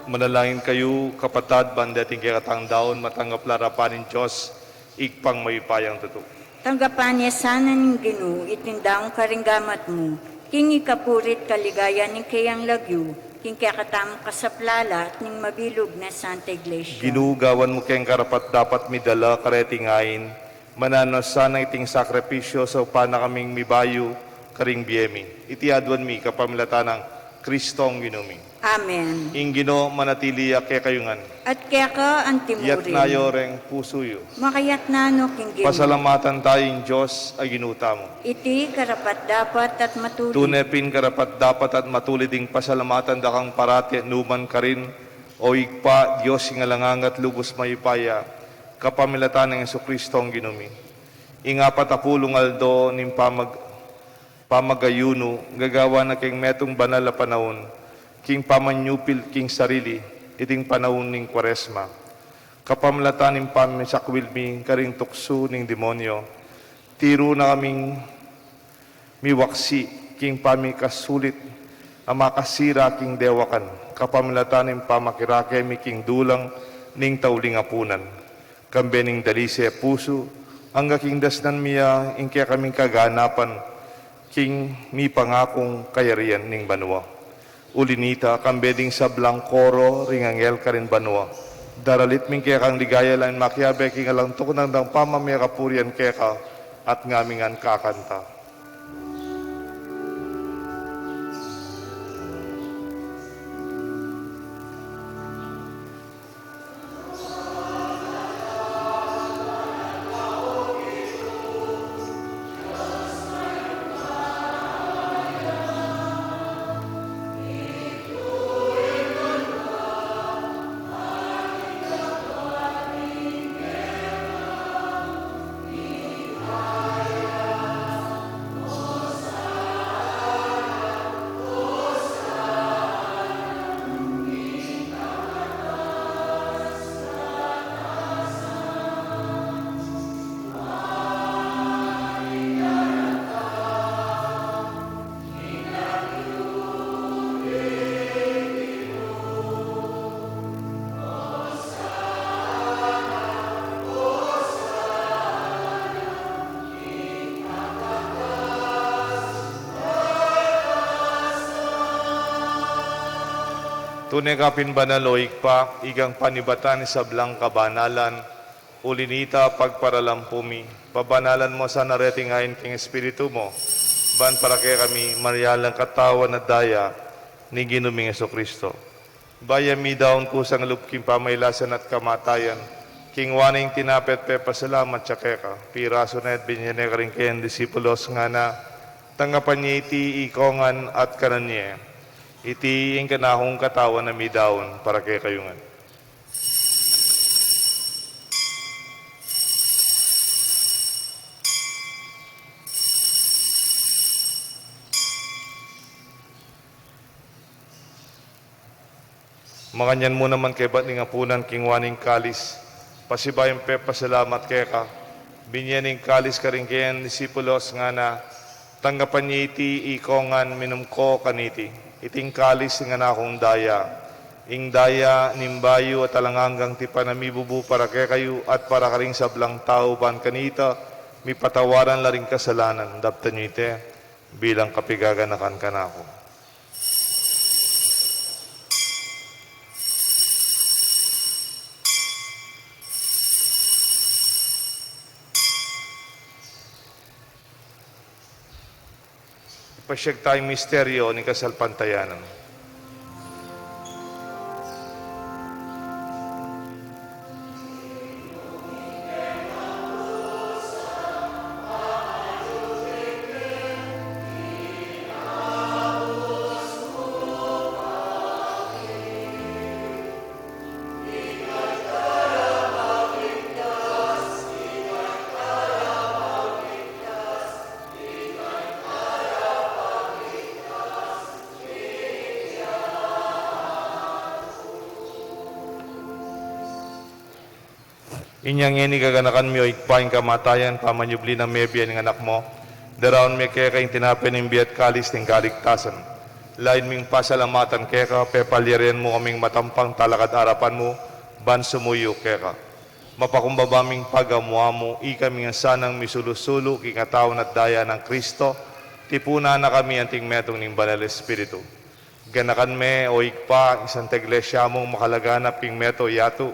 Manalangin kayo, kapatad, bandating kikatang daon, matanggap larapanin Diyos, ikpang mayupayang tuto. Tanggapan niya sana ng Ginoo, itindaong karinggamat mo, king ikapurit kaligaya ng kayang lagyo, king kakatamang kasaplala at ning mabilog na Santa Iglesia. Ginugawan mo keng karapat dapat midala karetingain, mananos sana iting sakripisyo sa upana kaming mibayo, karing biyemi. Itiadwan mi kapamilata ng Kristong ginumi. Amen. Ing Ginoo manatili kaya kayungan. At kaya ka ang Yat timurin. nayoreng pusuyo. Makayat na no king Ginoo. Pasalamatan tayong Diyos ay ginuta mo. Iti karapat dapat at matuloy. Tunepin karapat dapat at matuliding pasalamatan dakang parati at numan ka rin, o igpa Diyos ingalangang lubos mayupaya, kapamilatan ng Jesucristo ang ginumi. Ingapat apulong aldo ning pamagayuno, gagawa na king metong banal na panahon, king pamanyupil king sarili, iting panahon ning kwaresma. Kapamilatan ning pamisakwil mi, karing tukso ning demonyo, Tiro na kaming miwaksi, king pamikasulit, ang makasira king dewakan, kapamilatanin pamakirake mi king dulang, ning tauling apunan. Kambe ning dalise puso, ang king dasnan miya, ingkaya kaming kaganapan, king mi pangakong kayarian ning banwa. Ulinita, kambe ding sablang koro, ringangel ka rin banwa. Daralit ming kaya kang ligaya lang makiabe, king alang tukunang dang pamamaya kapurian kaya ka, at ngamingan kakanta. Tunay kapin banaloik pa, igang panibatan sa blang kabanalan, ulinita pagparalampumi, pabanalan mo sa naretingayin king espiritu mo, ban para kay kami marialang katawan na daya, ni ginuming Kristo. Baya mi daon kusang lupking pamaylasan at kamatayan, king waning tinapet pe pasalamat siya keka, piraso na at binyane ka rin kayan disipulos nga na, tanggapan niya iti ikongan at kananye, iti ang kanahong katawan na mi daon para kay kayungan. Makanyan mo naman kay ba't nga punan king waning kalis, pasibayang pe pasalamat kay ka, binyaning kalis ka rin kayan disipulos nga na, tanggapan niya iti ikongan minumko kaniti, iting kalis nga na akong daya, ing daya nimbayo at alanganggang ti panamibubu para kay kayo at para ka rin sablang tao ban kanita, mi patawaran la rin kasalanan, daptan nyo ite, bilang kapigaganakan ka na ako. Pasyag tayong misteryo ni kasalpantayanan. Inyang ini kaganakan mi o ikpaing kamatayan, pamanyubli ng mebiya ng anak mo, daraon mi kaya kayong tinapin ng biyat kalis ng kaligtasan. Lain ming pasalamatan kaya ka, pepalyarian mo kaming matampang talakad arapan mo, ban sumuyo kaya ka. Mapakumbabaming pagamuha mo, ikami nga sanang misulusulo, kingatawan at daya ng Kristo, tipuna na kami anting metong ng Banal Espiritu. Ganakan me o ikpa, isang teglesia mong makalaganap king meto yatu,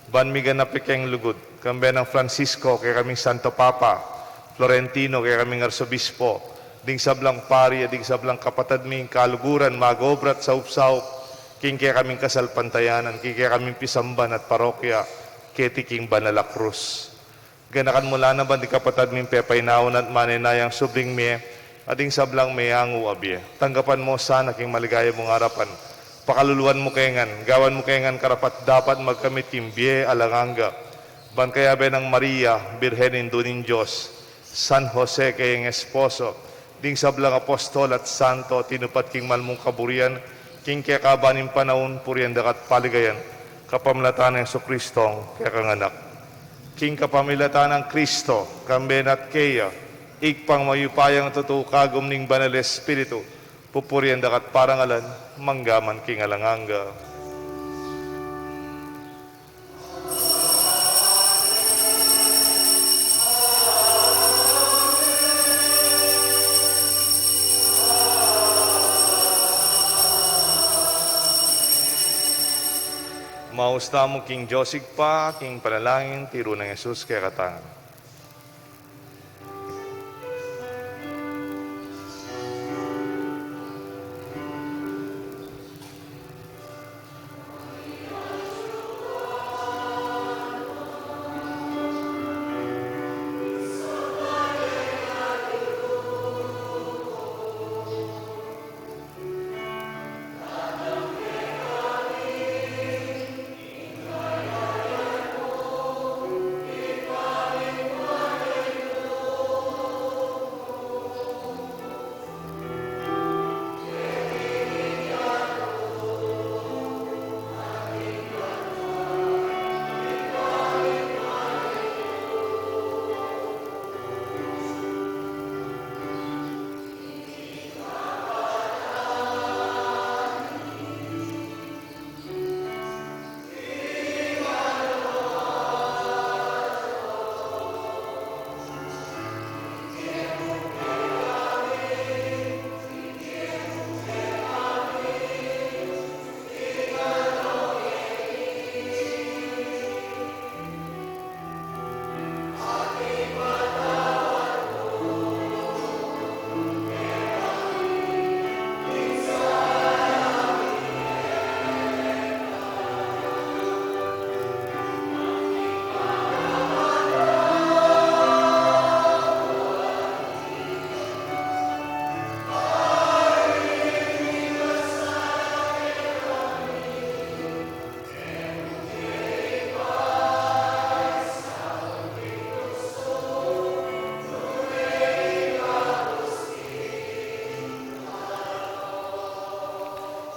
ban mi ganap ikeng lugod, kambe ng Francisco, kaya kaming Santo Papa, Florentino, kaya kaming Arsobispo, ding sablang pari, ding sablang kapatad ming kaluguran, magobrat sa upsaw, king kaya kaming kasalpantayanan, king kaya kaming pisamban at parokya, keti king Banala Cruz. Ganakan mula na ba di kapatad ming pepainaon at maninayang subling me, ading sablang mayangu abye. Tanggapan mo sana king maligaya mong harapan, pakaluluan mo kayangan, gawan mo kayangan karapat dapat magkamit kimbye alanganga. Ban kaya be ng Maria, Birhenin Dunin Diyos, San Jose kayang esposo, ding sablang apostol at santo, tinupat king malmong kaburian, king kaya kabanin panahon, purian dakat paligayan, kapamlatan ng Kristong kaya kang anak. king kapamilatan ng Kristo, kamben at keya, ikpang mayupayang totoo kagom ning banal Espiritu, pupurian dakat parangalan, manggaman king alanganga. Mausta mo King Josig pa, King Panalangin, tiro ng Jesus kaya katangan.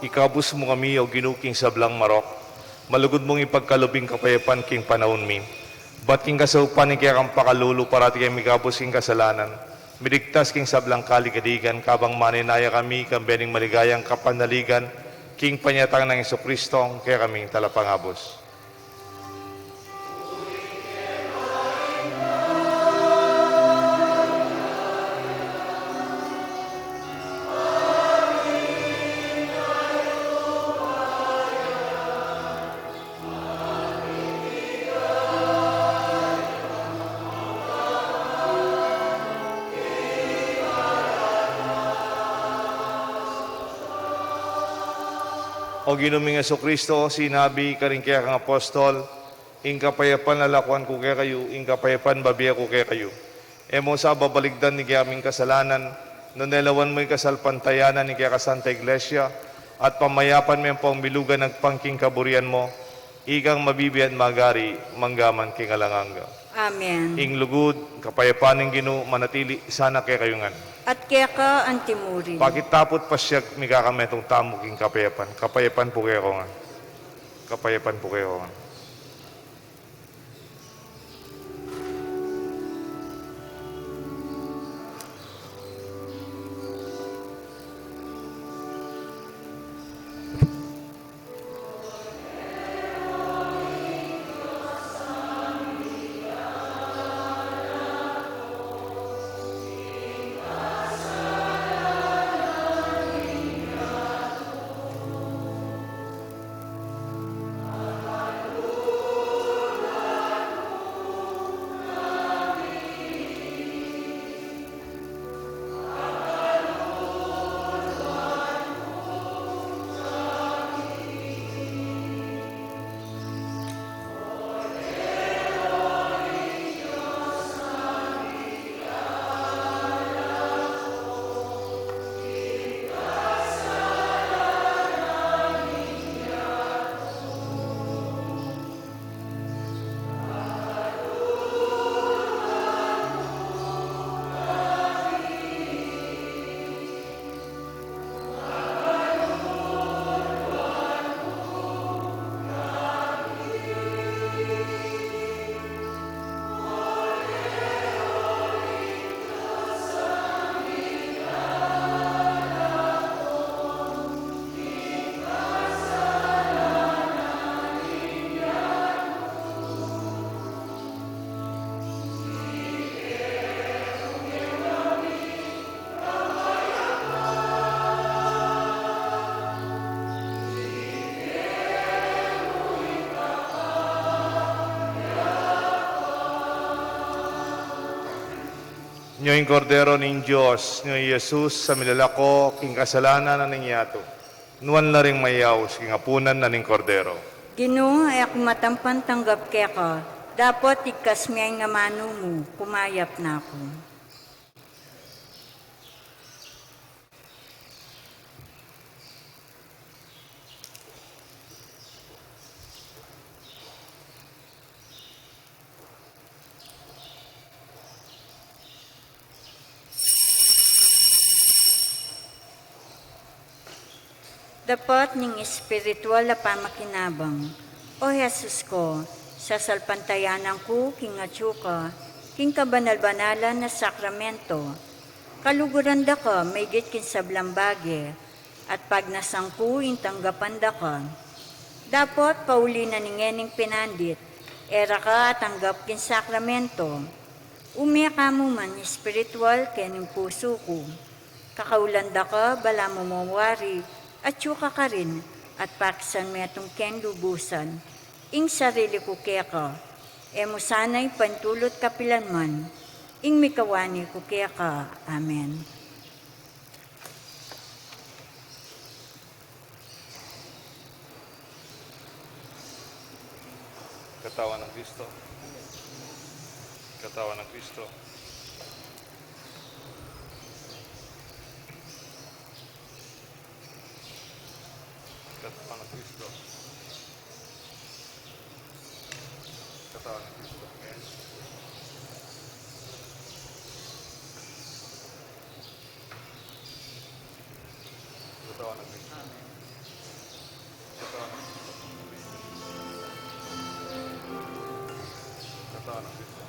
Ikabus mo kami o ginuking sa blang marok, malugod mong ipagkalubing kapayapan king panahon mi. Ba't king kasaupan ni kaya kang pakalulu parati kay mikabus king kasalanan. Midigtas king sablang kaligadigan, kabang maninaya kami, kambening maligayang kapanaligan, king panyatang ng Iso-Kristo, kaya kaming talapangabos. O ginuming Iso-Kristo, sinabi ka rin kaya kang apostol, ing kapayapan lalakuan ko kaya kayo, ing kapayapan babiya ko kaya kayo. Emo sa babaligdan ni kaya aming kasalanan, nunelawan mo yung kasalpantayanan ni kaya ka Santa Iglesia, at pamayapan mo yung pangbilugan ng pangking kaburian mo, ikang mabibiyan magari, manggaman king alanganga. Amen. Ing lugod, kapayapaan ng Ginoo, manatili, sana kaya kayungan. At kaya ka antimurin. Pakitapot pa siya mikakametong tamo king kapayapan. Kapayapan po kayo nga. Kapayapan po kayo nga. Nyo'y kordero ning Diyos, nyo'y Jesus sa milalako, king kasalanan na ningyato. Nuan na ring mayaw, king apunan na ning kordero. Ginoo ay ako matampan tanggap kaya ka. Dapat ikas miyay nga mano mo, kumayap na ako. Dapat ning espiritual na pamakinabang. O Jesus ko, sa salpantayanan ko, king atsuka, king kabanal-banalan na sakramento, kaluguran da ka, may git kin sablambage, at pag nasangku, intanggapan da ka. Dapat pauli na ningening pinandit, era ka tanggap kin sakramento. Umiya ka mo man espiritual kening puso ko. Kakaulanda ka, bala mo mawari, at yuka ka rin, at pakisan mo itong ken lubusan. Ing sarili ko kaya ka, mo sana'y pantulot kapilanman, ing mikawani ko kaya ka. Amen. Katawan ng Kristo. Katawan ng Kristo. Katawan ng Kristo. Katawan ng Kristo. Amen. Katawan ng Kristo. Katawan ng Kristo. Katawan ng Kristo.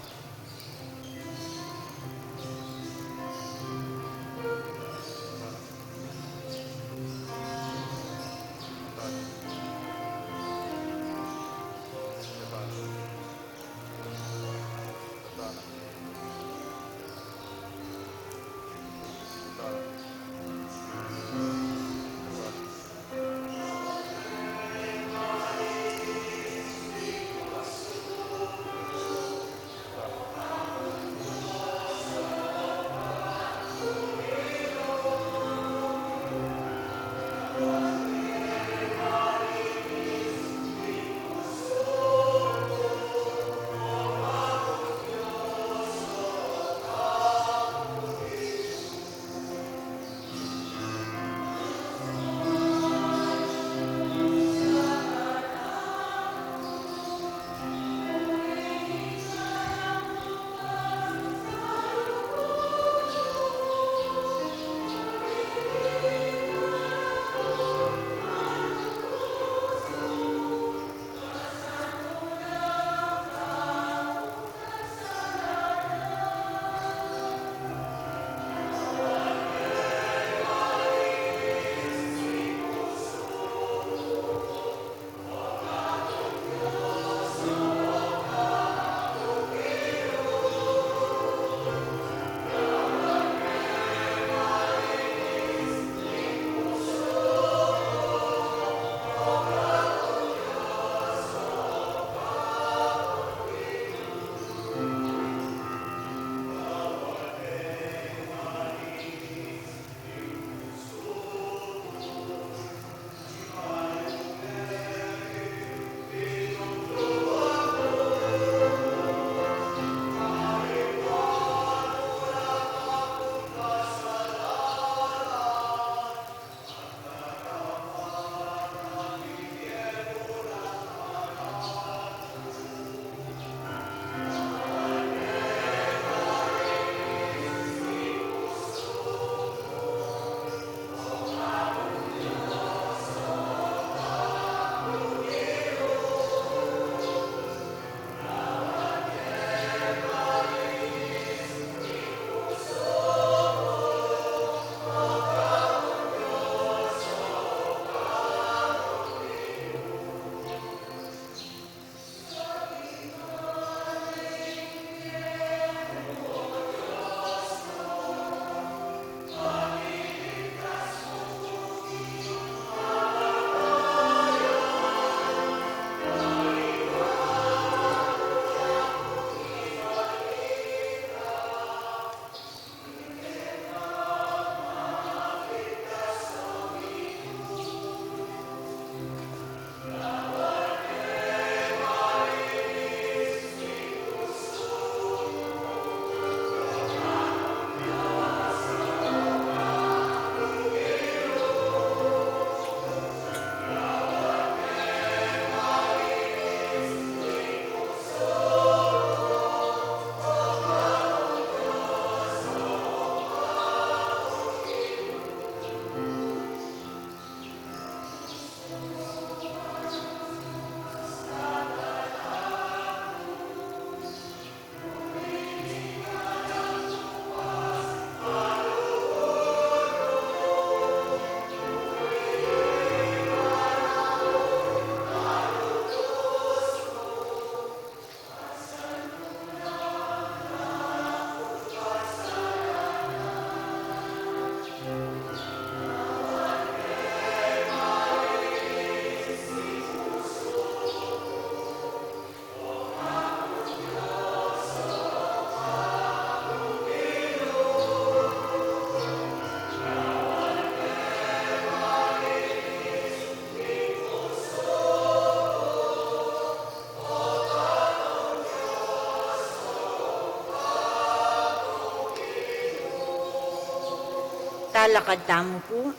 naglalakad tamo po.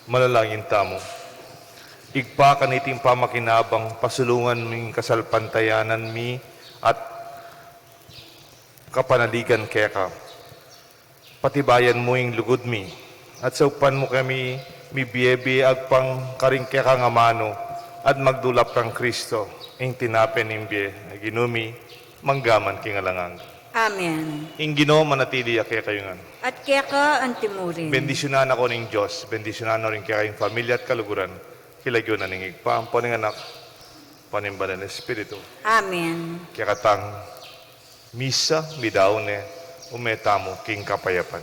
Malalangin tamo. Igpa kaniting pamakinabang, pasulungan ming kasalpantayanan mi at kapanaligan kaya ka. Patibayan mo yung lugod mi, at saupan mo kami mi biyebe agpang karing kaya ka nga mano, at magdulap kang Kristo, ing tinapen ng biye, na ginumi, manggaman kingalangang. Amen. Ing Ginoo manatili kaya kayo nga. At kaya ka ang timurin. Bendisyonan ako ng Diyos, bendisyonan na rin kaya kayong pamilya at kaluguran, kilagyo na ning igpa, ang anak, panimbalan ng Espiritu. Amen. Kaya katang misa, midaone, umetamo, king kapayapan.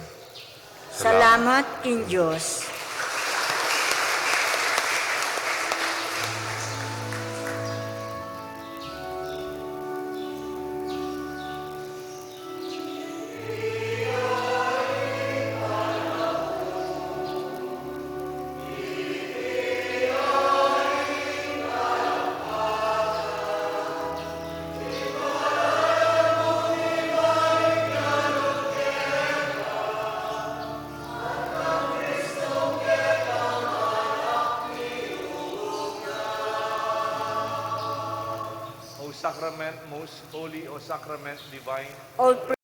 Salamat king Diyos. O sacrament, most holy, O sacrament divine, All